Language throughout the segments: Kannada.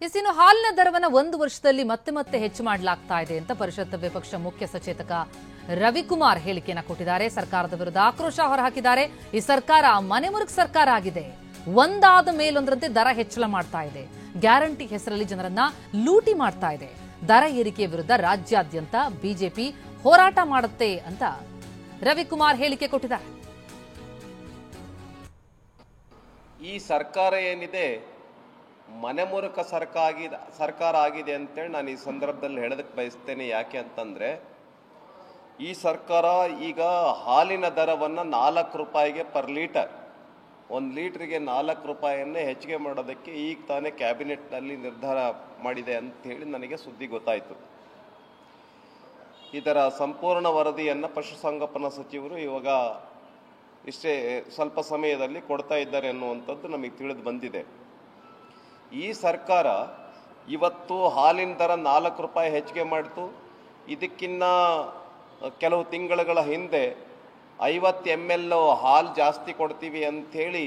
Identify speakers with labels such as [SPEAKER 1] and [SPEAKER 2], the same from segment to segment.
[SPEAKER 1] ಇನ್ನು ಹಾಲಿನ ದರವನ್ನು ಒಂದು ವರ್ಷದಲ್ಲಿ ಮತ್ತೆ ಮತ್ತೆ ಹೆಚ್ಚು ಮಾಡಲಾಗ್ತಾ ಇದೆ ಅಂತ ಪರಿಷತ್ ವಿಪಕ್ಷ ಮುಖ್ಯ ಸಚೇತಕ ರವಿಕುಮಾರ್ ಹೇಳಿಕೆಯನ್ನು ಕೊಟ್ಟಿದ್ದಾರೆ. ಸರ್ಕಾರದ ವಿರುದ್ಧ ಆಕ್ರೋಶ ಹೊರಹಾಕಿದ್ದಾರೆ. ಈ ಸರ್ಕಾರ ಮನೆಮುರುಕು ಸರ್ಕಾರ ಆಗಿದೆ. ಒಂದಾದ ಮೇಲೊಂದರಂತೆ ದರ ಹೆಚ್ಚಳ ಮಾಡ್ತಾ ಇದೆ. ಗ್ಯಾರಂಟಿ ಹೆಸರಲ್ಲಿ ಜನರನ್ನ ಲೂಟಿ ಮಾಡ್ತಾ ಇದೆ. ದರ ಏರಿಕೆ ವಿರುದ್ಧ ರಾಜ್ಯಾದ್ಯಂತ ಬಿಜೆಪಿ ಹೋರಾಟ ಮಾಡುತ್ತೆ ಅಂತ ರವಿಕುಮಾರ್ ಹೇಳಿಕೆ ಕೊಟ್ಟಿದ್ದಾರೆ.
[SPEAKER 2] ಈ ಸರ್ಕಾರ ಏನಿದೆ ಮನೆಮುರುಕ ಸರ್ಕಾರ ಆಗಿದೆ ಅಂತೇಳಿ ನಾನು ಈ ಸಂದರ್ಭದಲ್ಲಿ ಹೇಳೋದಕ್ಕೆ ಬಯಸ್ತೇನೆ. ಯಾಕೆ ಅಂತಂದರೆ ಈ ಸರ್ಕಾರ ಈಗ ಹಾಲಿನ ದರವನ್ನು 4 ರೂಪಾಯಿಗೆ ಪರ್ ಲೀಟರ್, 1 ಲೀಟ್ರಿಗೆ 4 ರೂಪಾಯಿಯನ್ನೇ ಹೆಚ್ಚಿಗೆ ಮಾಡೋದಕ್ಕೆ ಈಗ ತಾನೇ ಕ್ಯಾಬಿನೆಟ್ನಲ್ಲಿ ನಿರ್ಧಾರ ಮಾಡಿದೆ ಅಂಥೇಳಿ ನನಗೆ ಸುದ್ದಿ ಗೊತ್ತಾಯಿತು. ಇದರ ಸಂಪೂರ್ಣ ವರದಿಯನ್ನು ಪಶುಸಂಗೋಪನಾ ಸಚಿವರು ಇವಾಗ ಇಷ್ಟೇ ಸ್ವಲ್ಪ ಸಮಯದಲ್ಲಿ ಕೊಡ್ತಾ ಇದ್ದಾರೆ ಅನ್ನುವಂಥದ್ದು ನಮಗೆ ತಿಳಿದು ಬಂದಿದೆ. ಈ ಸರ್ಕಾರ ಇವತ್ತು ಹಾಲಿನ ದರ 4 ರೂಪಾಯಿ ಹೆಚ್ಚಿಗೆ ಮಾಡಿತು. ಇದಕ್ಕಿನ್ನ ಕೆಲವು ತಿಂಗಳುಗಳ ಹಿಂದೆ 50 ml ಹಾಲು ಜಾಸ್ತಿ ಕೊಡ್ತೀವಿ ಅಂಥೇಳಿ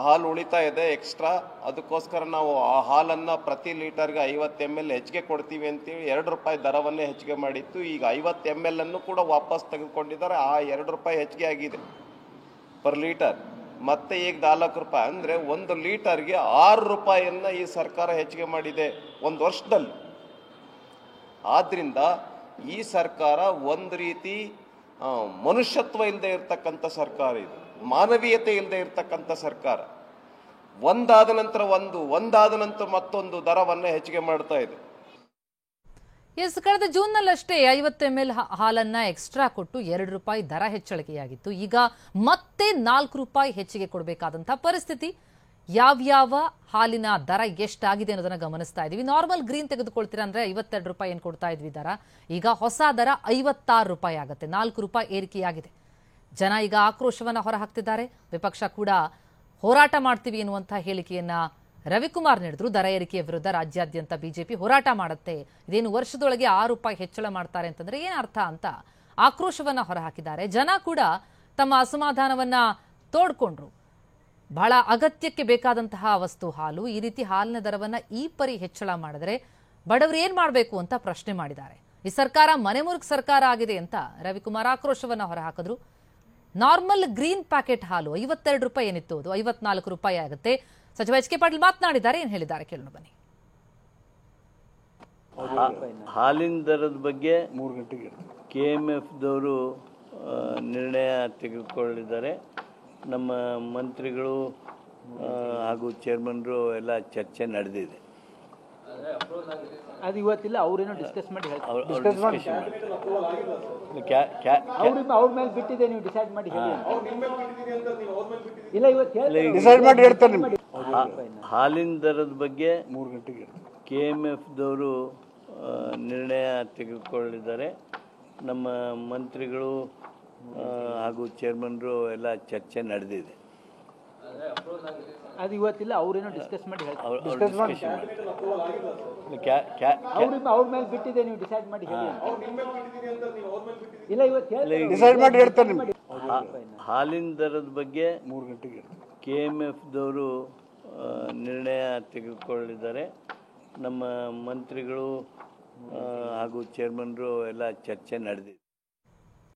[SPEAKER 2] ಹಾಲು ಉಳಿತಾ ಇದೆ ಎಕ್ಸ್ಟ್ರಾ, ಅದಕ್ಕೋಸ್ಕರ ನಾವು ಆ ಹಾಲನ್ನು ಪ್ರತಿ ಲೀಟರ್ಗೆ 50 ml ಹೆಚ್ಚಿಗೆ ಕೊಡ್ತೀವಿ ಅಂತೇಳಿ 2 ರೂಪಾಯಿ ದರವನ್ನೇ ಹೆಚ್ಚಿಗೆ ಮಾಡಿತ್ತು. ಈಗ 50 ml ಅನ್ನು ಕೂಡ ವಾಪಸ್ ತೆಗೆದುಕೊಂಡಿದ್ದಾರೆ. ಆ 2 ರೂಪಾಯಿ ಹೆಚ್ಚಿಗೆ ಆಗಿದೆ ಪರ್ ಲೀಟರ್. ಮತ್ತೆ ಈಗ 4 ರೂಪಾಯಿ ಅಂದರೆ 1 ಲೀಟರ್ಗೆ 6 ರೂಪಾಯಿಯನ್ನು ಈ ಸರ್ಕಾರ ಹೆಚ್ಚಿಗೆ ಮಾಡಿದೆ ಒಂದು ವರ್ಷದಲ್ಲಿ. ಆದ್ದರಿಂದ ಈ ಸರ್ಕಾರ ಒಂದು ರೀತಿ ಮನುಷ್ಯತ್ವ ಇಲ್ಲದೆ ಇರತಕ್ಕಂಥ ಸರ್ಕಾರ, ಇದು ಮಾನವೀಯತೆ ಇಲ್ಲದೆ ಇರತಕ್ಕಂಥ ಸರ್ಕಾರ. ಒಂದಾದ ನಂತರ ಮತ್ತೊಂದು ದರವನ್ನು ಹೆಚ್ಚಿಗೆ ಮಾಡ್ತಾ ಇದೆ.
[SPEAKER 1] ಕಳೆದ ಜೂನ್ನಲ್ಲಷ್ಟೇ 50 ml ಹಾಲನ್ನ ಎಕ್ಸ್ಟ್ರಾ ಕೊಟ್ಟು 2 ರೂಪಾಯಿ ದರ ಹೆಚ್ಚಳಿಕೆಯಾಗಿತ್ತು. ಈಗ ಮತ್ತೆ 4 ರೂಪಾಯಿ ಹೆಚ್ಚಿಗೆ ಕೊಡಬೇಕಾದಂತಹ ಪರಿಸ್ಥಿತಿ. ಯಾವ್ಯಾವ ಹಾಲಿನ ದರ ಎಷ್ಟಾಗಿದೆ ಅನ್ನೋದನ್ನ ಗಮನಿಸ್ತಾ ಇದೀವಿ. ನಾರ್ಮಲ್ ಗ್ರೀನ್ ತೆಗೆದುಕೊಳ್ತೀರಾ ಅಂದ್ರೆ 52 ರೂಪಾಯಿ ಏನು ಕೊಡ್ತಾ ಇದ್ವಿ ದರ, ಈಗ ಹೊಸ ದರ 56 ರೂಪಾಯಿ ಆಗುತ್ತೆ. 4 ರೂಪಾಯಿ ಏರಿಕೆಯಾಗಿದೆ. ಜನ ಈಗ ಆಕ್ರೋಶವನ್ನ ಹೊರಹಾಕ್ತಿದ್ದಾರೆ. ವಿಪಕ್ಷ ಕೂಡ ಹೋರಾಟ ಮಾಡ್ತೀವಿ ಎನ್ನುವಂತಹ ಹೇಳಿಕೆಯನ್ನ ರವಿಕುಮಾರ್ ನೀಡಿದ್ರು. ದರ ಏರಿಕೆಯ ವಿರುದ್ಧ ರಾಜ್ಯಾದ್ಯಂತ ಬಿಜೆಪಿ ಹೋರಾಟ ಮಾಡುತ್ತೆ. ಇದೇನು ವರ್ಷದೊಳಗೆ 6 ರೂಪಾಯಿ ಹೆಚ್ಚಳ ಮಾಡ್ತಾರೆ ಅಂತಂದ್ರೆ ಏನ್ ಅರ್ಥ ಅಂತ ಆಕ್ರೋಶವನ್ನ ಹೊರಹಾಕಿದ್ದಾರೆ. ಜನ ಕೂಡ ತಮ್ಮ ಅಸಮಾಧಾನವನ್ನ ತೋಡ್ಕೊಂಡ್ರು. ಬಹಳ ಅಗತ್ಯಕ್ಕೆ ಬೇಕಾದಂತಹ ವಸ್ತು ಹಾಲು, ಈ ರೀತಿ ಹಾಲಿನ ದರವನ್ನ ಈ ಪರಿ ಹೆಚ್ಚಳ ಮಾಡಿದ್ರೆ ಬಡವರು ಏನ್ ಮಾಡಬೇಕು ಅಂತ ಪ್ರಶ್ನೆ ಮಾಡಿದ್ದಾರೆ. ಈ ಸರ್ಕಾರ ಮನೆಮುರುಕು ಸರ್ಕಾರ ಆಗಿದೆ ಅಂತ ರವಿಕುಮಾರ್ ಆಕ್ರೋಶವನ್ನ ಹೊರಹಾಕಿದ್ರು. ನಾರ್ಮಲ್ ಗ್ರೀನ್ ಪ್ಯಾಕೆಟ್ ಹಾಲು 52 ರೂಪಾಯಿ ಏನಿತ್ತು ಅದು 54 ರೂಪಾಯಿ ಆಗುತ್ತೆ. ಸಚಿವ ಎಚ್ ಕೆ ಪಾಟೀಲ್ ಮಾತನಾಡಿದ್ದಾರೆ. ಏನ್ ಹೇಳಿದ್ದಾರೆ ಕೇಳೋಣ ಬನ್ನಿ.
[SPEAKER 3] ಹಾಲಿನ ದರದ ಬಗ್ಗೆ KMF ದವರು ನಿರ್ಣಯ ತೆಗೆದುಕೊಳ್ಳಿದ್ದಾರೆ. ನಮ್ಮ ಮಂತ್ರಿಗಳು ಹಾಗೂ ಚೇರ್ಮನ್ರು ಎಲ್ಲ ಚರ್ಚೆ ನಡೆದಿದೆ.
[SPEAKER 4] ಅದು ಇವತ್ತಿಲ್ಲ, ಅವ್ರೇನೋ ಡಿಸ್ಕಸ್ ಮಾಡಿ
[SPEAKER 3] ಅವ್ರ
[SPEAKER 4] ಮೇಲೆ ಬಿಟ್ಟಿದೆ, ನೀವು ಡಿಸೈಡ್ ಮಾಡಿ ಹೇಳಿ. ಇಲ್ಲ ಇವತ್ತು
[SPEAKER 3] ಹಾಲಿನ ದರದ ಬಗ್ಗೆ KMF ದವರು ನಿರ್ಣಯ ತೆಗೆದುಕೊಳ್ಳಿದ್ದಾರೆ. ನಮ್ಮ ಮಂತ್ರಿಗಳು ಹಾಗೂ ಚೇರ್ಮನ್ರು ಎಲ್ಲ ಚರ್ಚೆ ನಡೆದಿದೆ.
[SPEAKER 4] ಅದು ಇವತ್ತಿಲ್ಲ, ಅವ್ರೇನೋ ಡಿಸ್ಕಸ್ ಮಾಡಿ ಅವ್ರ ಮೇಲೆ ಬಿಟ್ಟಿದೆ, ನೀವು ಡಿಸೈಡ್ ಮಾಡಿ ಹೇಳಿ. ಇಲ್ಲ ಇವತ್ತು
[SPEAKER 3] ಹಾಲಿನ ದರದ ಬಗ್ಗೆ KMF ದವರು ನಿರ್ಣಯ ತೆಗೆದುಕೊಳ್ಳಿದ್ದಾರೆ. ನಮ್ಮ ಮಂತ್ರಿಗಳು ಹಾಗೂ ಚೇರ್ಮನ್ರು ಎಲ್ಲ ಚರ್ಚೆ ನಡೆದಿದೆ.